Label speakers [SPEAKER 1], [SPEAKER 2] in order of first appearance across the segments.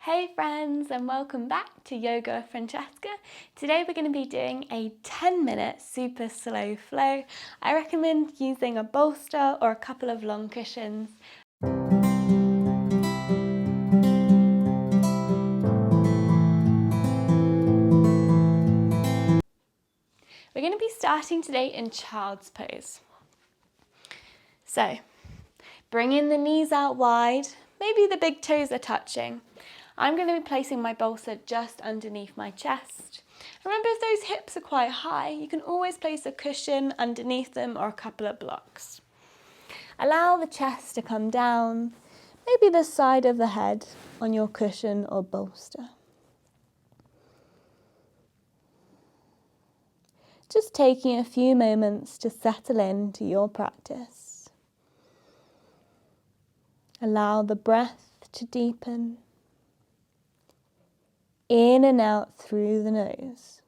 [SPEAKER 1] Hey friends, and welcome back to Yoga with Francesca. Today we're going to be doing a 10-minute super slow flow. I recommend using a bolster or a couple of long cushions. We're going to be starting today in child's pose. So, bringing the knees out wide, maybe the big toes are touching. I'm going to be placing my bolster just underneath my chest. Remember, if those hips are quite high, you can always place a cushion underneath them or a couple of blocks. Allow the chest to come down, maybe the side of the head on your cushion or bolster. Just taking a few moments to settle into your practice. Allow the breath to deepen, in and out through the nose.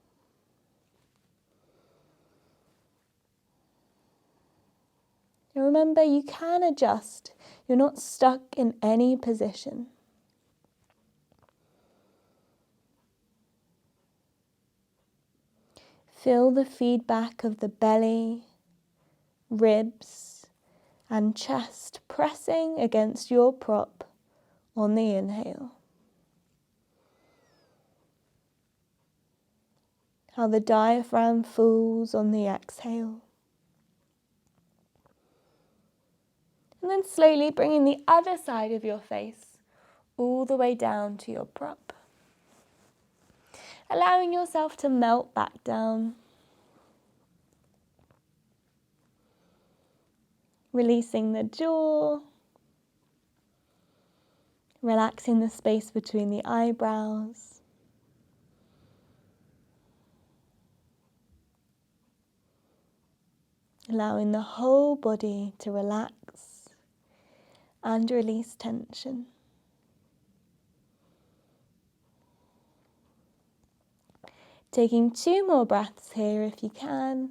[SPEAKER 1] And remember, you can adjust. You're not stuck in any position. Feel the feedback of the belly, ribs, and chest pressing against your prop on the inhale. How the diaphragm falls on the exhale. And then slowly bringing the other side of your face all the way down to your prop. Allowing yourself to melt back down. Releasing the jaw. Relaxing the space between the eyebrows. Allowing the whole body to relax and release tension. Taking 2 more breaths here if you can.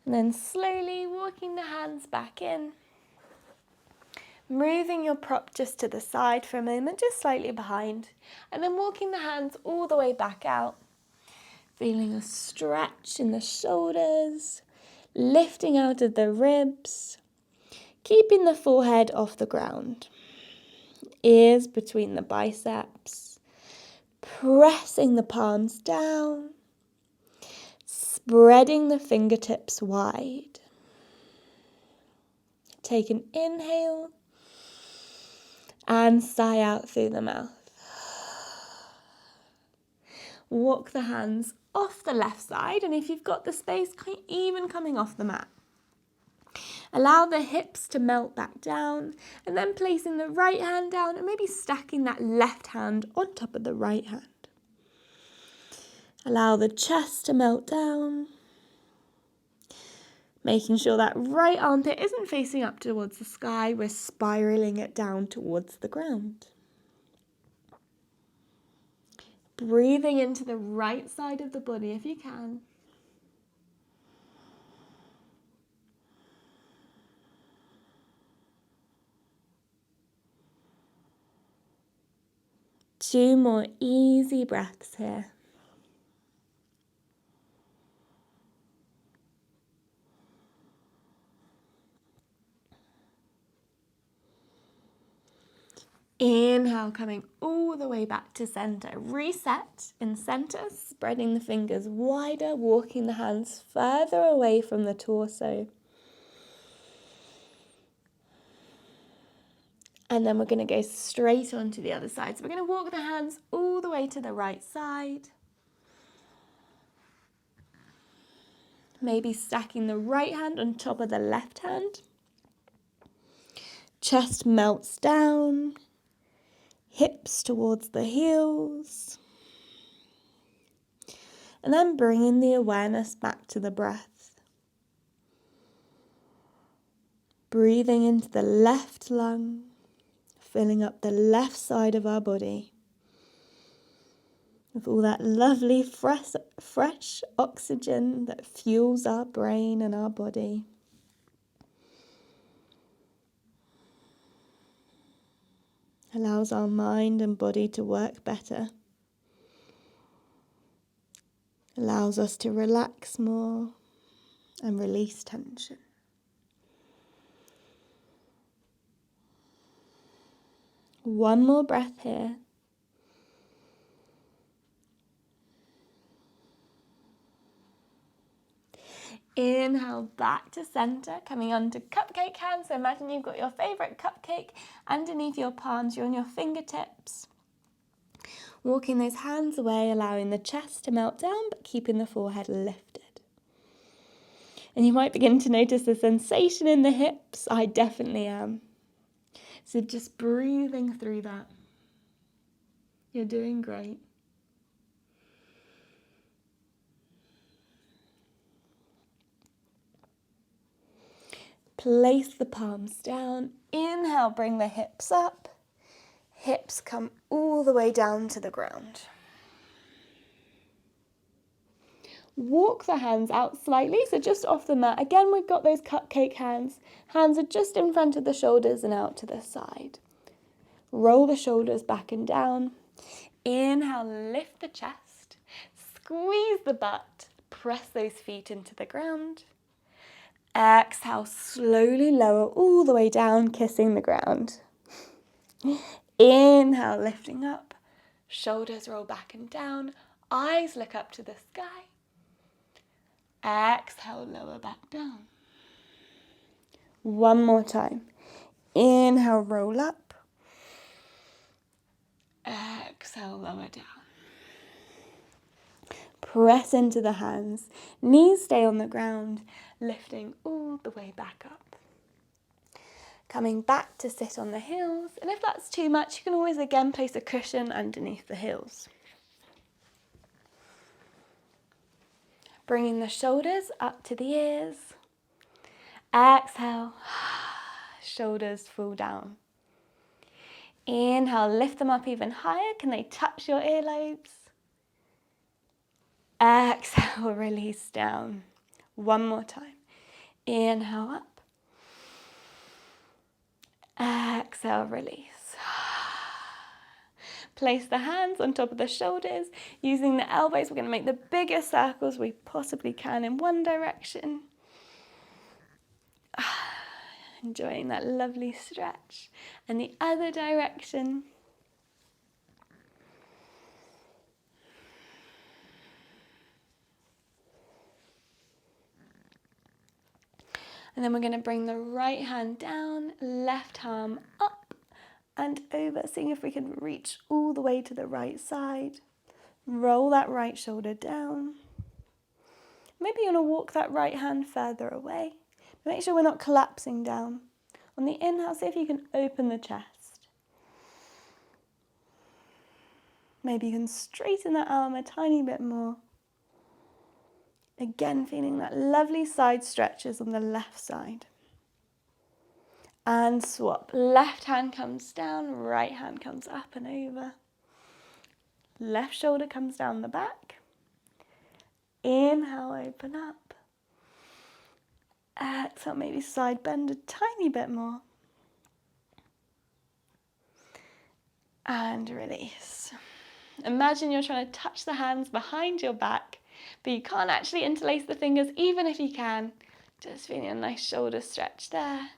[SPEAKER 1] And then slowly walking the hands back in. Moving your prop just to the side for a moment, just slightly behind. And then walking the hands all the way back out. Feeling a stretch in the shoulders. Lifting out of the ribs. Keeping the forehead off the ground. Ears between the biceps. Pressing the palms down. Spreading the fingertips wide. Take an inhale and sigh out through the mouth. Walk the hands off the left side, and if you've got the space, even coming off the mat. Allow the hips to melt back down, and then placing the right hand down and maybe stacking that left hand on top of the right hand. Allow the chest to melt down. Making sure that right armpit isn't facing up towards the sky, we're spiraling it down towards the ground. Breathing into the right side of the body if you can. Two more easy breaths here. Inhale, coming all the way back to center. Reset in center, spreading the fingers wider, walking the hands further away from the torso. And then we're going to go straight on to the other side. So we're going to walk the hands all the way to the right side. Maybe stacking the right hand on top of the left hand. Chest melts down. Hips towards the heels. And then bringing the awareness back to the breath. Breathing into the left lung, filling up the left side of our body. with all that lovely fresh oxygen that fuels our brain and our body. Allows our mind and body to work better. Allows us to relax more and release tension. One more breath here. Inhale back to center, coming onto cupcake hands. So imagine you've got your favorite cupcake underneath your palms, you're on your fingertips. Walking those hands away, allowing the chest to melt down, but keeping the forehead lifted. And you might begin to notice the sensation in the hips. I definitely am. So just breathing through that. You're doing great. Place the palms down. Inhale, bring the hips up. Hips come all the way down to the ground. Walk the hands out slightly, so just off the mat. Again, we've got those cupcake hands. Hands are just in front of the shoulders and out to the side. Roll the shoulders back and down. Inhale, lift the chest. Squeeze the butt. Press those feet into the ground. Exhale, slowly lower all the way down, kissing the ground. Inhale, lifting up. Shoulders roll back and down. Eyes look up to the sky. Exhale, lower back down. One more time. Inhale, roll up. Exhale, lower down. Press into the hands. Knees stay on the ground, lifting all the way back up. Coming back to sit on the heels. And if that's too much, you can always again place a cushion underneath the heels. Bringing the shoulders up to the ears. Exhale, shoulders fall down. Inhale, lift them up even higher. Can they touch your earlobes? Exhale, release down. One more time. Inhale up. Exhale, release. Place the hands on top of the shoulders. Using the elbows, we're going to make the biggest circles we possibly can in one direction. Enjoying that lovely stretch. And the other direction. And then we're going to bring the right hand down, left arm up and over, seeing if we can reach all the way to the right side. Roll that right shoulder down. Maybe you want to walk that right hand further away. Make sure we're not collapsing down. On the inhale, see if you can open the chest. Maybe you can straighten that arm a tiny bit more. Again, feeling that lovely side stretches on the left side. And swap. Left hand comes down, right hand comes up and over. Left shoulder comes down the back. Inhale, open up. Exhale, maybe side bend a tiny bit more. And release. Imagine you're trying to touch the hands behind your back, but you can't actually interlace the fingers, even if you can. Just feeling a nice shoulder stretch there.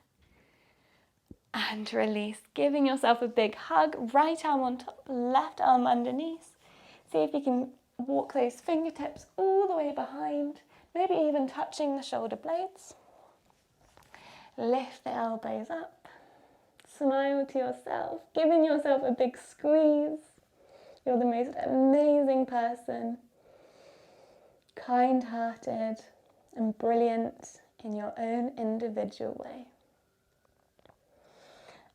[SPEAKER 1] And release, giving yourself a big hug. Right arm on top, left arm underneath. See if you can walk those fingertips all the way behind, maybe even touching the shoulder blades. Lift the elbows up. Smile to yourself, giving yourself a big squeeze. You're the most amazing person, kind-hearted and brilliant in your own individual way.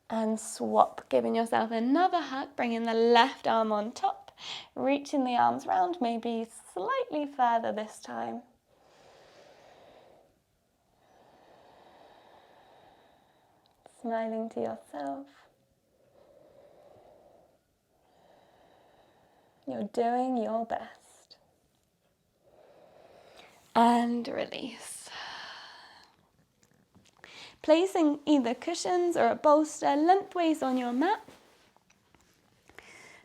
[SPEAKER 1] And swap, giving yourself another hug, bringing the left arm on top, reaching the arms round, maybe slightly further this time. Smiling to yourself. You're doing your best. And release. Placing either cushions or a bolster lengthways on your mat.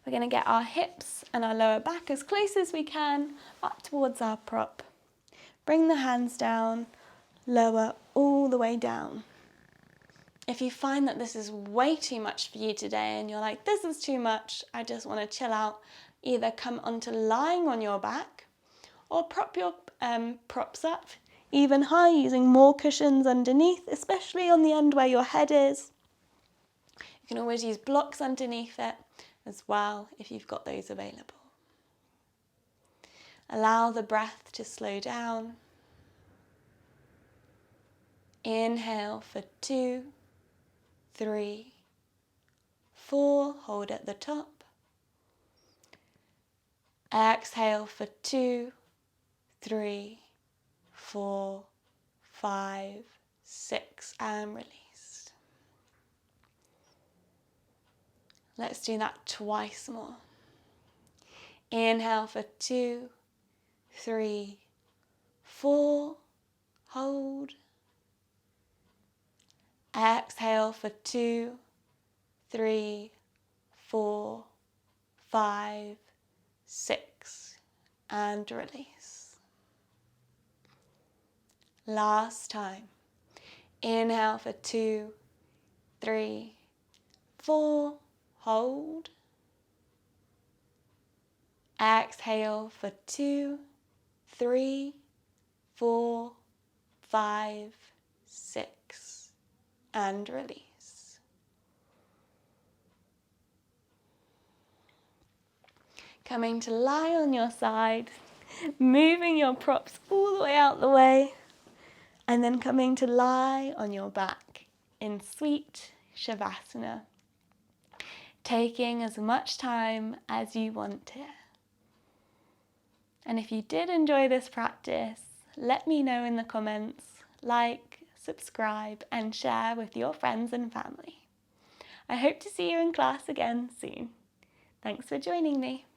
[SPEAKER 1] We're going to get our hips and our lower back as close as we can up towards our prop. Bring the hands down, lower all the way down. If you find that this is way too much for you today and you're like, this is too much, I just want to chill out, either come onto lying on your back or prop your props up even high using more cushions underneath, especially on the end where your head is. You can always use blocks underneath it as well if you've got those available. Allow the breath to slow down. Inhale for 2, 3, 4, hold at the top. Exhale for 2, 3, 4, 5, 6, and release. Let's do that twice more. Inhale for 2, 3, 4, hold. Exhale for 2, 3, 4, 5, 6, and release. Last time. Inhale for 2, 3, 4, hold. Exhale for 2, 3, 4, 5, 6, and release. Coming to lie on your side, moving your props all the way out the way, and then coming to lie on your back in sweet Shavasana, taking as much time as you want here. And if you did enjoy this practice, let me know in the comments, like, subscribe, and share with your friends and family. I hope to see you in class again soon. Thanks for joining me.